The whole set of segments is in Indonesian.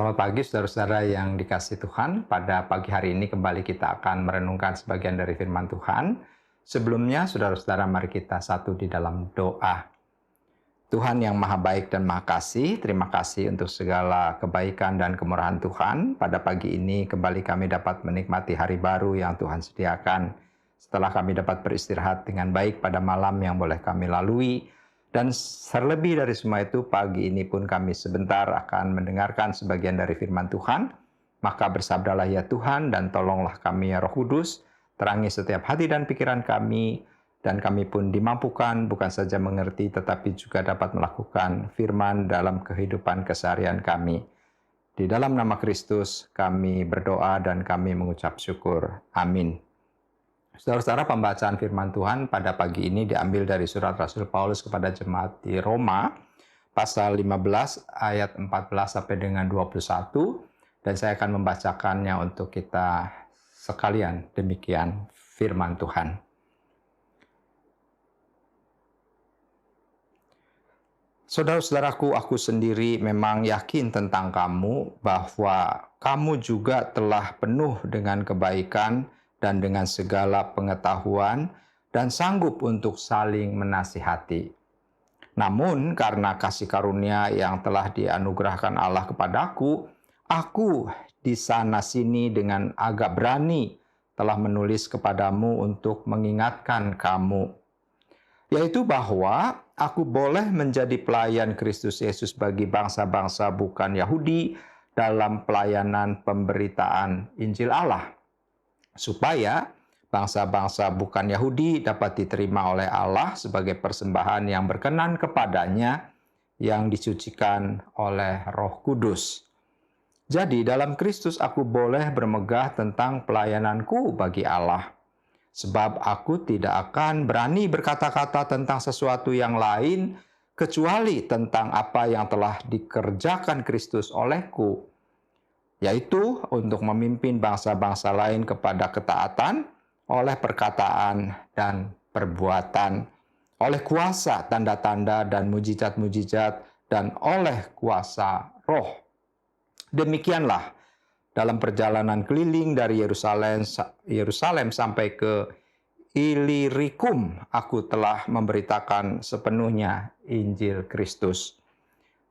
Selamat pagi saudara-saudara yang dikasihi Tuhan. Pada pagi hari ini kembali kita akan merenungkan sebagian dari firman Tuhan. Sebelumnya saudara-saudara mari kita satu di dalam doa. Tuhan yang maha baik dan maha kasih, terima kasih untuk segala kebaikan dan kemurahan Tuhan. Pada pagi ini kembali kami dapat menikmati hari baru yang Tuhan sediakan. Setelah kami dapat beristirahat dengan baik pada malam yang boleh kami lalui. Dan terlebih dari semua itu, pagi ini pun kami sebentar akan mendengarkan sebagian dari firman Tuhan. Maka bersabdalah ya Tuhan, dan tolonglah kami ya Roh Kudus, terangi setiap hati dan pikiran kami, dan kami pun dimampukan bukan saja mengerti, tetapi juga dapat melakukan firman dalam kehidupan keseharian kami. Di dalam nama Kristus kami berdoa dan kami mengucap syukur. Amin. Saudara-saudara, pembacaan firman Tuhan pada pagi ini diambil dari surat Rasul Paulus kepada jemaat di Roma, pasal 15 ayat 14 sampai dengan 21, dan saya akan membacakannya untuk kita sekalian. Demikian firman Tuhan. Saudara-saudaraku, aku sendiri memang yakin tentang kamu bahwa kamu juga telah penuh dengan kebaikan dan dengan segala pengetahuan, dan sanggup untuk saling menasihati. Namun, karena kasih karunia yang telah dianugerahkan Allah kepadaku, aku di sana-sini dengan agak berani telah menulis kepadamu untuk mengingatkan kamu, yaitu bahwa aku boleh menjadi pelayan Kristus Yesus bagi bangsa-bangsa bukan Yahudi dalam pelayanan pemberitaan Injil Allah, supaya bangsa-bangsa bukan Yahudi dapat diterima oleh Allah sebagai persembahan yang berkenan kepadanya, yang disucikan oleh Roh Kudus. Jadi dalam Kristus aku boleh bermegah tentang pelayananku bagi Allah, sebab aku tidak akan berani berkata-kata tentang sesuatu yang lain kecuali tentang apa yang telah dikerjakan Kristus olehku, yaitu untuk memimpin bangsa-bangsa lain kepada ketaatan oleh perkataan dan perbuatan, oleh kuasa tanda-tanda dan mujizat-mujizat, dan oleh kuasa Roh. Demikianlah dalam perjalanan keliling dari Yerusalem sampai ke Ilirikum, aku telah memberitakan sepenuhnya Injil Kristus.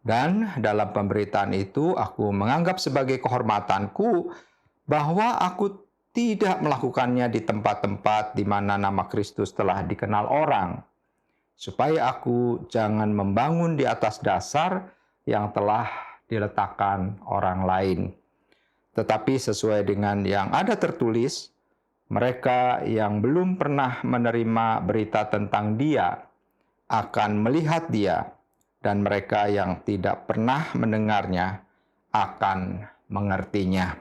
Dan dalam pemberitaan itu aku menganggap sebagai kehormatanku bahwa aku tidak melakukannya di tempat-tempat di mana nama Kristus telah dikenal orang, supaya aku jangan membangun di atas dasar yang telah diletakkan orang lain. Tetapi sesuai dengan yang ada tertulis, mereka yang belum pernah menerima berita tentang Dia akan melihat Dia, dan mereka yang tidak pernah mendengarnya akan mengertinya.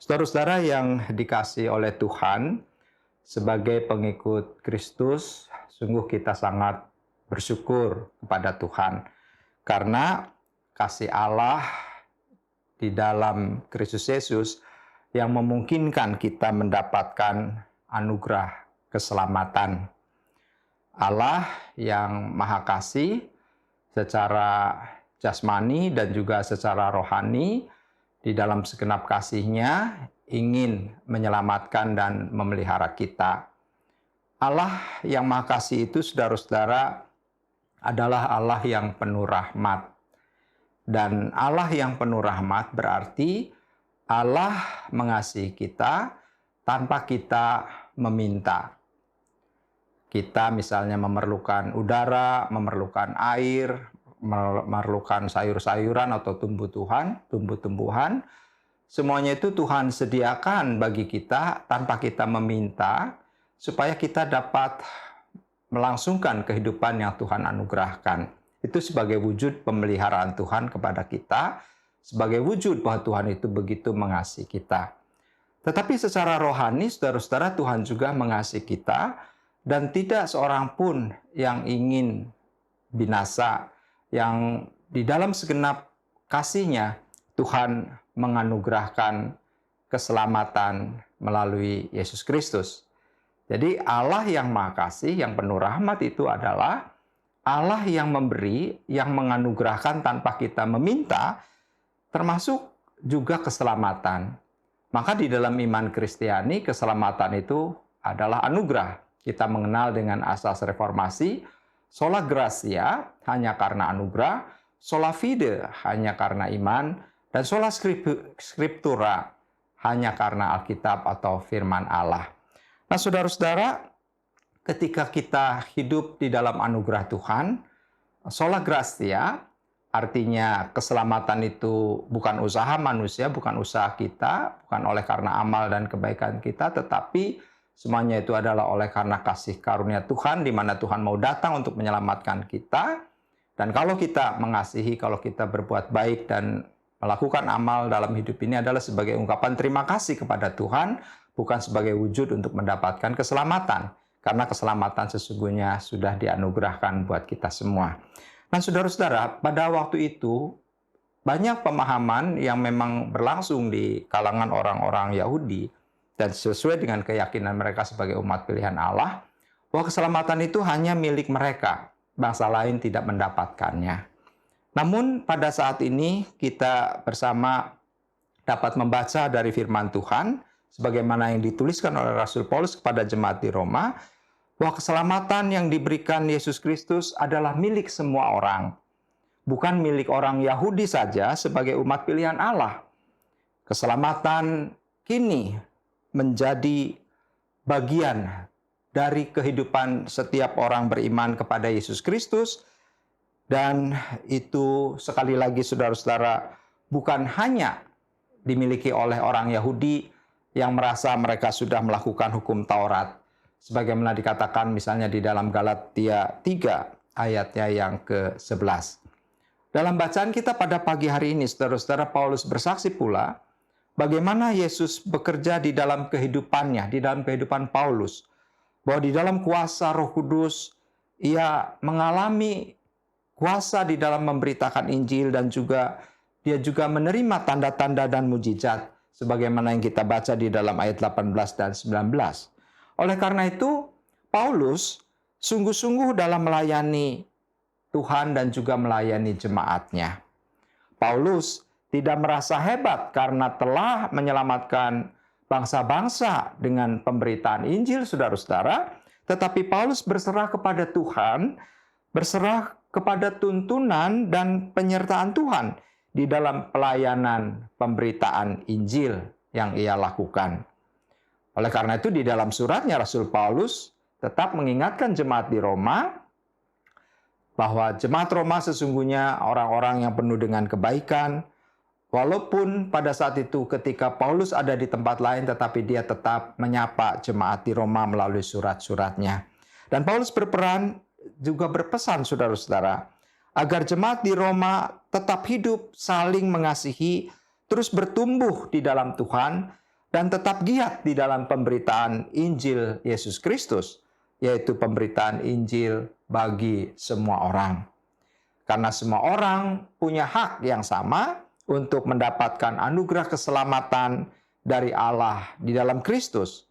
Saudara-saudara yang dikasihi oleh Tuhan, sebagai pengikut Kristus, sungguh kita sangat bersyukur kepada Tuhan, karena kasih Allah di dalam Kristus Yesus yang memungkinkan kita mendapatkan anugerah keselamatan. Allah yang maha kasih secara jasmani dan juga secara rohani, di dalam segenap kasih-Nya ingin menyelamatkan dan memelihara kita. Allah yang maha kasih itu, saudara-saudara, adalah Allah yang penuh rahmat. Dan Allah yang penuh rahmat berarti Allah mengasihi kita tanpa kita meminta. Kita misalnya memerlukan udara, memerlukan air, memerlukan sayur-sayuran atau tumbuh-tumbuhan. Semuanya itu Tuhan sediakan bagi kita tanpa kita meminta, supaya kita dapat melangsungkan kehidupan yang Tuhan anugerahkan. Itu sebagai wujud pemeliharaan Tuhan kepada kita, sebagai wujud bahwa Tuhan itu begitu mengasihi kita. Tetapi secara rohani, saudara-saudara, Tuhan juga mengasihi kita, dan tidak seorang pun yang ingin binasa, yang di dalam segenap kasih-Nya Tuhan menganugerahkan keselamatan melalui Yesus Kristus. Jadi Allah yang maha kasih, yang penuh rahmat itu adalah Allah yang memberi, yang menganugerahkan tanpa kita meminta, termasuk juga keselamatan. Maka di dalam iman Kristiani, keselamatan itu adalah anugerah. Kita mengenal dengan asas reformasi, sola gratia hanya karena anugerah, sola fide hanya karena iman, dan sola scriptura hanya karena Alkitab atau firman Allah. Nah, saudara-saudara, ketika kita hidup di dalam anugerah Tuhan, sola gratia artinya keselamatan itu bukan usaha manusia, bukan usaha kita, bukan oleh karena amal dan kebaikan kita, tetapi semuanya itu adalah oleh karena kasih karunia Tuhan, di mana Tuhan mau datang untuk menyelamatkan kita. Dan kalau kita mengasihi, kalau kita berbuat baik dan melakukan amal dalam hidup ini adalah sebagai ungkapan terima kasih kepada Tuhan, bukan sebagai wujud untuk mendapatkan keselamatan. Karena keselamatan sesungguhnya sudah dianugerahkan buat kita semua. Nah, saudara-saudara, pada waktu itu banyak pemahaman yang memang berlangsung di kalangan orang-orang Yahudi dan sesuai dengan keyakinan mereka sebagai umat pilihan Allah, bahwa keselamatan itu hanya milik mereka, bangsa lain tidak mendapatkannya. Namun pada saat ini kita bersama dapat membaca dari firman Tuhan, sebagaimana yang dituliskan oleh Rasul Paulus kepada jemaat di Roma, bahwa keselamatan yang diberikan Yesus Kristus adalah milik semua orang. Bukan milik orang Yahudi saja sebagai umat pilihan Allah. Keselamatan kini menjadi bagian dari kehidupan setiap orang beriman kepada Yesus Kristus. Dan itu sekali lagi saudara-saudara bukan hanya dimiliki oleh orang Yahudi yang merasa mereka sudah melakukan hukum Taurat. Sebagaimana dikatakan misalnya di dalam Galatia 3 ayatnya yang ke-11. Dalam bacaan kita pada pagi hari ini, saudara-saudara, Paulus bersaksi pula bagaimana Yesus bekerja di dalam kehidupannya, di dalam kehidupan Paulus. Bahwa di dalam kuasa Roh Kudus, ia mengalami kuasa di dalam memberitakan Injil dan juga dia juga menerima tanda-tanda dan mujizat sebagaimana yang kita baca di dalam ayat 18 dan 19. Oleh karena itu, Paulus sungguh-sungguh dalam melayani Tuhan dan juga melayani jemaatnya. Paulus tidak merasa hebat karena telah menyelamatkan bangsa-bangsa dengan pemberitaan Injil, saudara-saudara, tetapi Paulus berserah kepada Tuhan, berserah kepada tuntunan dan penyertaan Tuhan di dalam pelayanan pemberitaan Injil yang ia lakukan. Oleh karena itu di dalam suratnya Rasul Paulus tetap mengingatkan jemaat di Roma bahwa jemaat Roma sesungguhnya orang-orang yang penuh dengan kebaikan, walaupun pada saat itu ketika Paulus ada di tempat lain tetapi dia tetap menyapa jemaat di Roma melalui surat-suratnya. Dan Paulus berperan juga berpesan saudara-saudara agar jemaat di Roma tetap hidup saling mengasihi, terus bertumbuh di dalam Tuhan dan tetap giat di dalam pemberitaan Injil Yesus Kristus, yaitu pemberitaan Injil bagi semua orang. Karena semua orang punya hak yang sama untuk mendapatkan anugerah keselamatan dari Allah di dalam Kristus.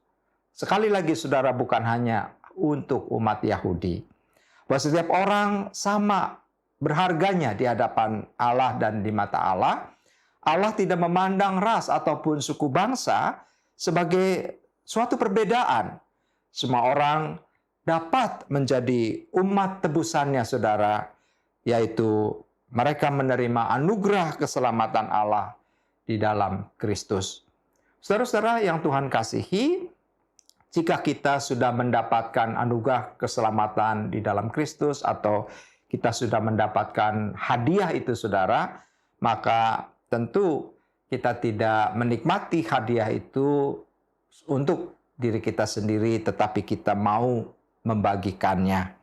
Sekali lagi saudara, bukan hanya untuk umat Yahudi. Bahwa setiap orang sama berharganya di hadapan Allah dan di mata Allah. Allah tidak memandang ras ataupun suku bangsa sebagai suatu perbedaan. Semua orang dapat menjadi umat tebusannya, saudara, yaitu mereka menerima anugerah keselamatan Allah di dalam Kristus. Saudara-saudara yang Tuhan kasihi, jika kita sudah mendapatkan anugerah keselamatan di dalam Kristus atau kita sudah mendapatkan hadiah itu, saudara, maka tentu kita tidak menikmati hadiah itu untuk diri kita sendiri, tetapi kita mau membagikannya.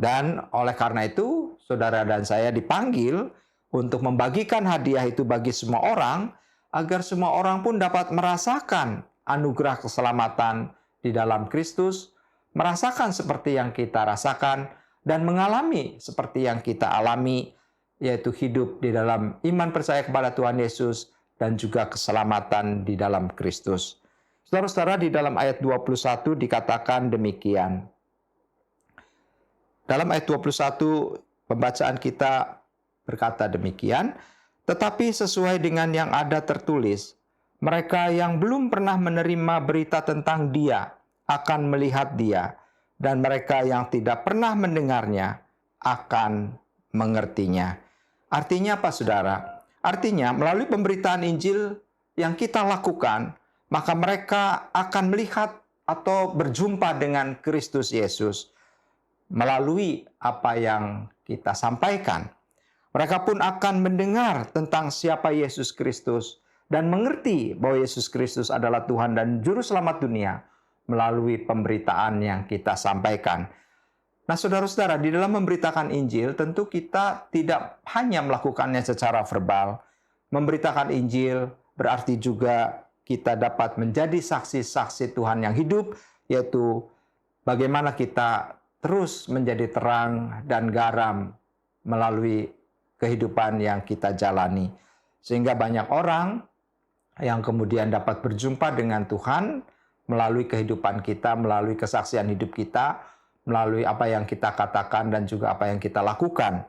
Dan oleh karena itu, saudara dan saya dipanggil untuk membagikan hadiah itu bagi semua orang, agar semua orang pun dapat merasakan anugerah keselamatan di dalam Kristus, merasakan seperti yang kita rasakan, dan mengalami seperti yang kita alami, yaitu hidup di dalam iman percaya kepada Tuhan Yesus dan juga keselamatan di dalam Kristus. Saudara-saudara, di dalam ayat 21 dikatakan demikian. Dalam ayat 21, pembacaan kita berkata demikian, Tetapi sesuai dengan yang ada tertulis, mereka yang belum pernah menerima berita tentang Dia akan melihat Dia, dan mereka yang tidak pernah mendengarnya akan mengertinya. Artinya apa, saudara? Artinya melalui pemberitaan Injil yang kita lakukan, maka mereka akan melihat atau berjumpa dengan Kristus Yesus melalui apa yang kita sampaikan. Mereka pun akan mendengar tentang siapa Yesus Kristus dan mengerti bahwa Yesus Kristus adalah Tuhan dan Juru Selamat dunia melalui pemberitaan yang kita sampaikan. Nah, saudara-saudara, di dalam memberitakan Injil, tentu kita tidak hanya melakukannya secara verbal. Memberitakan Injil berarti juga kita dapat menjadi saksi-saksi Tuhan yang hidup, yaitu bagaimana kita terus menjadi terang dan garam melalui kehidupan yang kita jalani. Sehingga banyak orang yang kemudian dapat berjumpa dengan Tuhan melalui kehidupan kita, melalui kesaksian hidup kita, melalui apa yang kita katakan dan juga apa yang kita lakukan.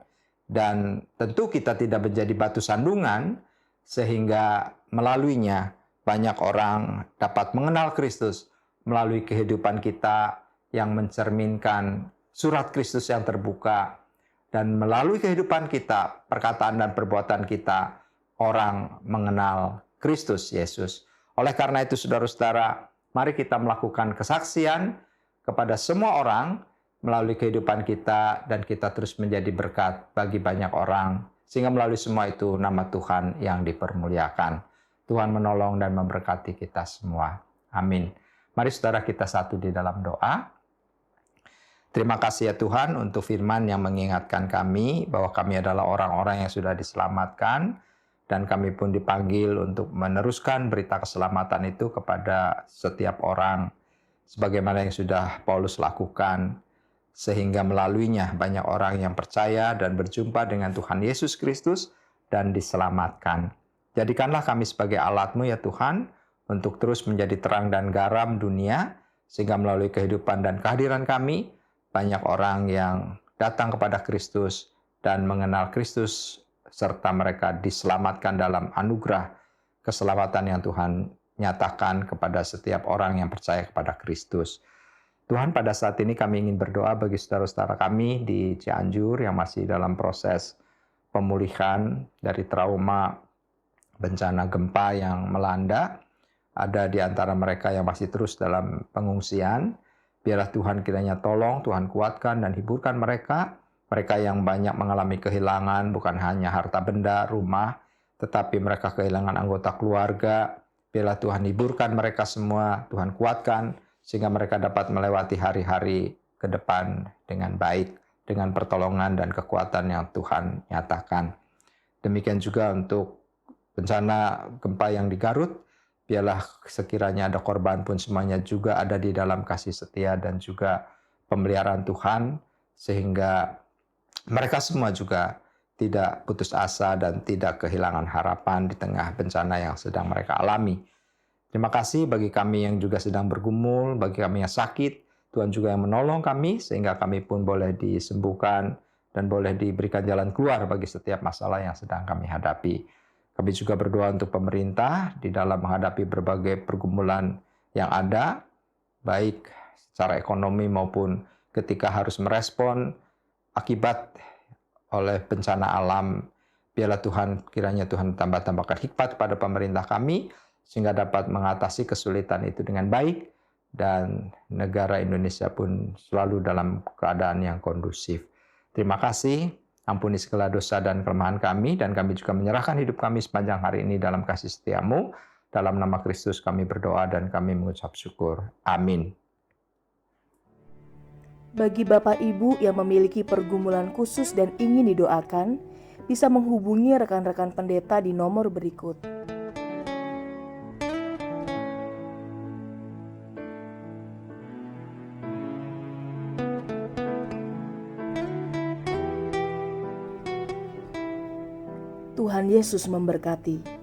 Dan tentu kita tidak menjadi batu sandungan, sehingga melaluinya banyak orang dapat mengenal Kristus melalui kehidupan kita yang mencerminkan surat Kristus yang terbuka. Dan melalui kehidupan kita, perkataan dan perbuatan kita, orang mengenal Kristus Yesus. Oleh karena itu, saudara-saudara, mari kita melakukan kesaksian kepada semua orang melalui kehidupan kita, dan kita terus menjadi berkat bagi banyak orang, sehingga melalui semua itu nama Tuhan yang dipermuliakan. Tuhan menolong dan memberkati kita semua. Amin. Mari saudara kita satu di dalam doa. Terima kasih ya Tuhan untuk firman yang mengingatkan kami bahwa kami adalah orang-orang yang sudah diselamatkan, dan kami pun dipanggil untuk meneruskan berita keselamatan itu kepada setiap orang sebagaimana yang sudah Paulus lakukan, sehingga melaluinya banyak orang yang percaya dan berjumpa dengan Tuhan Yesus Kristus dan diselamatkan. Jadikanlah kami sebagai alat-Mu ya Tuhan untuk terus menjadi terang dan garam dunia, sehingga melalui kehidupan dan kehadiran kami banyak orang yang datang kepada Kristus dan mengenal Kristus, serta mereka diselamatkan dalam anugerah keselamatan yang Tuhan nyatakan kepada setiap orang yang percaya kepada Kristus. Tuhan, pada saat ini kami ingin berdoa bagi saudara-saudara kami di Cianjur yang masih dalam proses pemulihan dari trauma bencana gempa yang melanda. Ada di antara mereka yang masih terus dalam pengungsian. Biarlah Tuhan kiranya tolong, Tuhan kuatkan dan hiburkan mereka. Mereka yang banyak mengalami kehilangan bukan hanya harta benda, rumah, tetapi mereka kehilangan anggota keluarga. Biarlah Tuhan hiburkan mereka semua, Tuhan kuatkan, sehingga mereka dapat melewati hari-hari ke depan dengan baik, dengan pertolongan dan kekuatan yang Tuhan nyatakan. Demikian juga untuk bencana gempa yang di Garut. Biarlah sekiranya ada korban pun semuanya juga ada di dalam kasih setia dan juga pemeliharaan Tuhan, sehingga mereka semua juga tidak putus asa dan tidak kehilangan harapan di tengah bencana yang sedang mereka alami. Terima kasih bagi kami yang juga sedang bergumul, bagi kami yang sakit, Tuhan juga yang menolong kami sehingga kami pun boleh disembuhkan dan boleh diberikan jalan keluar bagi setiap masalah yang sedang kami hadapi. Kami juga berdoa untuk pemerintah di dalam menghadapi berbagai pergumulan yang ada, baik secara ekonomi maupun ketika harus merespon akibat oleh bencana alam. Biarlah Tuhan, kiranya Tuhan tambahkan hikmat pada pemerintah kami, sehingga dapat mengatasi kesulitan itu dengan baik, dan negara Indonesia pun selalu dalam keadaan yang kondusif. Terima kasih. Ampuni segala dosa dan kelemahan kami, dan kami juga menyerahkan hidup kami sepanjang hari ini dalam kasih setia-Mu. Dalam nama Kristus kami berdoa dan kami mengucap syukur. Amin. Bagi Bapak Ibu yang memiliki pergumulan khusus dan ingin didoakan, bisa menghubungi rekan-rekan pendeta di nomor berikut. Tuhan Yesus memberkati.